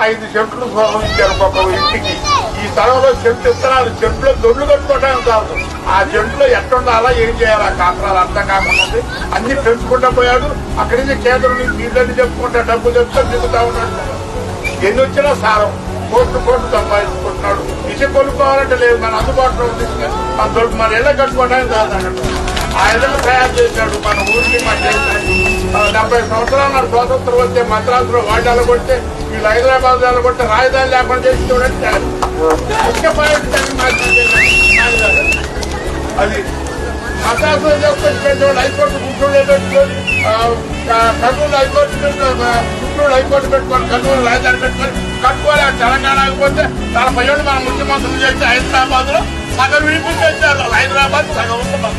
5 సెంట్లు ఇచ్చారు ఒక్కొక్క ఇంటికి. ఈ స్థలంలో చెట్లు ఇస్తున్నారు. చెట్లు దొడ్లు కట్టుకోవడానికి కాదు, ఆ చెట్లు ఎట్టుండాలా ఏం చేయాలి ఆ కాపురాలు అర్థం కాకుండా అన్ని పెంచుకుంటూ పోయాడు. అక్కడి నుంచి కేంద్రం నుంచి ఇళ్ళని చెప్పుకుంటా డబ్బులు చెప్తా దిగుతా ఉన్నాడు. ఎన్ని వచ్చినా సారం కోట్లు సంపాదించుకుంటున్నాడు. ఇసుక కొనుక్కోవాలంటే లేదు, మన అందుబాటులో ఉంది. మన దొడ్డు మన ఇళ్ళ కట్టుకోవడానికి కాదు అన్నట్టు ఆ ఇళ్ళను తయారు చేశాడు. మన ఊరికి మన 70 సంవత్సరాల నాడు స్వాతంత్రం వస్తే మద్రాసులో వాళ్ళు అలగొడితే వీళ్ళు హైదరాబాద్ అలగొడితే రాజధాని లేకుండా చేసి చూడండి. ముఖ్య పాయింట్ అది మద్రాసులో చేసుకొని హైకోర్టు గుంటూరు పెట్టుకొని కర్నూలు హైకోర్టు గుంటూరు హైకోర్టు పెట్టుకొని కర్నూలు రాజధాని పెట్టుకొని కట్టుకోవాలి. తెలంగాణ అయిపోతే 40 ఏళ్ళు మన ముఖ్యమంత్రులు చేసి హైదరాబాద్ లో సగం వినిపించారు. హైదరాబాద్ సగం ఉంది.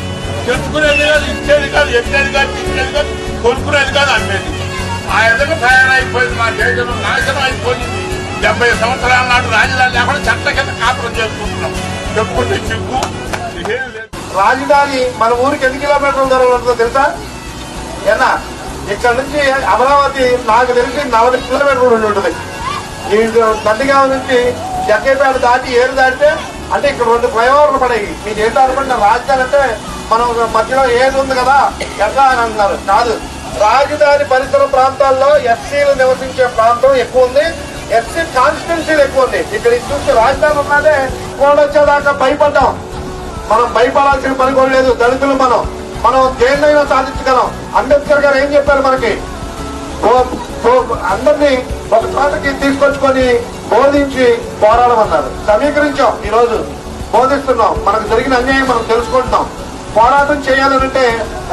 తెచ్చుకునేది కాదు, ఇచ్చేది కాదు, ఎక్కేది కాదు, తిట్టేది కాదు, కొనుక్కునేది కాదు, అమ్మేది. ఆ విధంగా తయారైపోయింది. మా దేశంలో నాశనం అయిపోయింది. 70 సంవత్సరాల నాడు రాజధాని లేకుండా చట్ట కింద కాపురం చేసుకుంటున్నాం. చెప్పుకుంటే చిక్కు ఏం లేదు. రాజధాని మన ఊరికి ఎన్ని కిలోమీటర్ల దూరంలో ఉంటుందో తెలుసా? ఏనా ఇక్కడ నుంచి అమరావతి నాకు తెలిసి 40 కిలోమీటర్లు ఉంటుంది. ఈ నందిగామ నుంచి జగ్గేపేట దాటి ఏరు దాటితే అంటే ఇక్కడ 2 ఫ్లైఓవర్లు పడేవి. మీకు ఏంటో అనుకుంటున్నా రాజధాని అంటే మనం మధ్యలో ఏది ఉంది కదా ఎట్లా అని అంటున్నారు. కాదు, రాజధాని పరిసర ప్రాంతాల్లో ఎస్సీలు నివసించే ప్రాంతం ఎక్కువ ఉంది, ఎస్సీ కాన్స్టిట్యున్సీలు ఎక్కువ ఉంది. ఇక్కడ చూస్తే రాజధాని ఉన్నదే వచ్చేదాకా భయపడ్డాం. మనం భయపడాల్సిన పని కూడా లేదు. దళితులు మనం దేన్నైనా సాధించగలం. అంబేద్కర్ గారు ఏం చెప్పారు మనకి? అందరినీ ఒక చోటకి తీసుకొచ్చుకొని బోధించి పోరాడమన్నారు. సమీకరించాం, ఈ రోజు బోధిస్తున్నాం. మనకు జరిగిన అన్యాయం మనం తెలుసుకుంటున్నాం. పోరాటం చేయాలంటే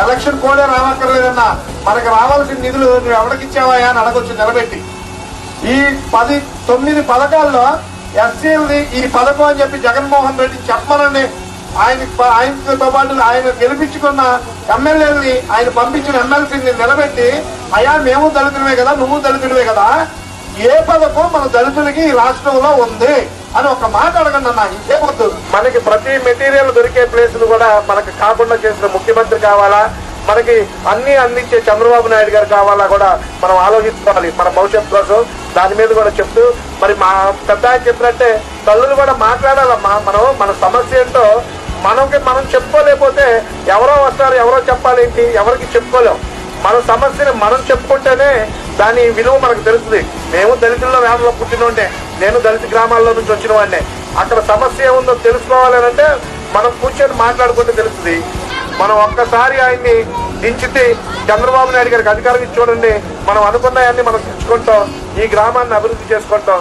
ఎలక్షన్ కోడే రావక్కర్లేదన్నా మనకు రావాల్సిన నిధులు నువ్వు ఎవరికిచ్చావా అని అడగొచ్చు నిలబెట్టి. ఈ 9 పథకాల్లో ఎస్సీలని ఈ పథకం అని చెప్పి జగన్మోహన్ రెడ్డి చెప్పమనండి. ఆయనతో పాటు ఆయన గెలిపించుకున్న ఎమ్మెల్యేలని ఆయన పంపించిన ఎమ్మెల్సీని నిలబెట్టి అయ్యా మేము దళితులమే కదా, నువ్వు దళితులవే కదా, ఏ పథకం మన దళితులకి ఈ రాష్ట్రంలో ఉంది అని ఒక మాట అడగండి అన్న. ఇంకేమొద్దు. మనకి ప్రతి మెటీరియల్ దొరికే ప్లేసులు కూడా మనకి కాకుండా చేసిన ముఖ్యమంత్రి కావాలా, మనకి అన్ని అందించే చంద్రబాబు నాయుడు గారు కావాలా కూడా మనం ఆలోచించుకోవాలి మన భవిష్యత్తు కోసం. దాని మీద కూడా చెప్తూ మరి మా పెద్ద ఆయన చెప్పినట్టే తల్లులు కూడా మాట్లాడాలమ్మా. మన సమస్య ఏంటో మనం చెప్పుకోలేకపోతే ఎవరో వస్తారు, ఎవరో చెప్పాలేంటి, ఎవరికి చెప్పుకోలేం. మన సమస్యని మనం చెప్పుకుంటేనే దాని విలువ మనకు తెలుస్తుంది. మేము దళితుల్లో వేమలో పుట్టినోండే, నేను దళిత గ్రామాల్లో నుంచి వచ్చిన వాడినే. అక్కడ సమస్య ఏముందో తెలుసుకోవాలి అంటే మనం కూర్చొని మాట్లాడుకుంటే తెలుస్తుంది. మనం ఒక్కసారి ఆయన్ని దించితే చంద్రబాబు నాయుడు గారికి అధికారం ఇచ్చి చూడండి, మనం అనుకున్నాయన్ని మనం తెచ్చుకుంటాం, ఈ గ్రామాన్ని అభివృద్ధి చేసుకుంటాం.